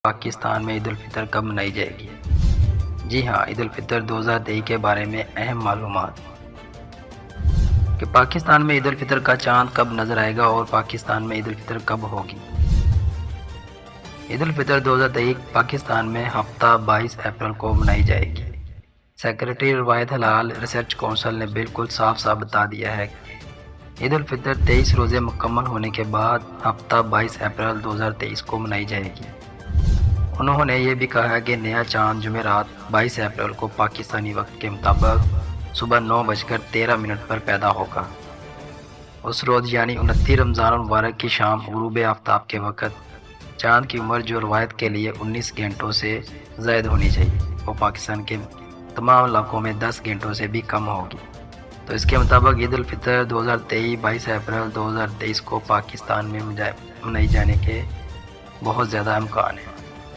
پاکستان میں عید الفطر کب منائی جائے گی؟ جی ہاں، عید الفطر 2023 کے بارے میں اہم معلومات کہ پاکستان میں عید الفطر کا چاند کب نظر آئے گا اور پاکستان میں عید الفطر کب ہوگی۔ عید الفطر 2023 پاکستان میں ہفتہ 22 اپریل کو منائی جائے گی۔ سیکریٹری روایت ہلال ریسرچ کونسل نے بالکل صاف بتا دیا ہے کہ عید الفطر 23 روزے مکمل ہونے کے بعد ہفتہ 22 اپریل 2023 کو منائی جائے گی۔ انہوں نے یہ بھی کہا کہ نیا چاند جمعرات 22 اپریل کو پاکستانی وقت کے مطابق صبح 9:13 پر پیدا ہوگا۔ اس روز یعنی 29 رمضان المبارک کی شام غروب آفتاب کے وقت چاند کی عمر جو روایت کے لیے 19 گھنٹوں سے زائد ہونی چاہیے وہ پاکستان کے تمام علاقوں میں 10 گھنٹوں سے بھی کم ہوگی۔ تو اس کے مطابق عید الفطر 2023 22 اپریل 2023 کو پاکستان میں منائی جانے کے بہت زیادہ امکان ہیں۔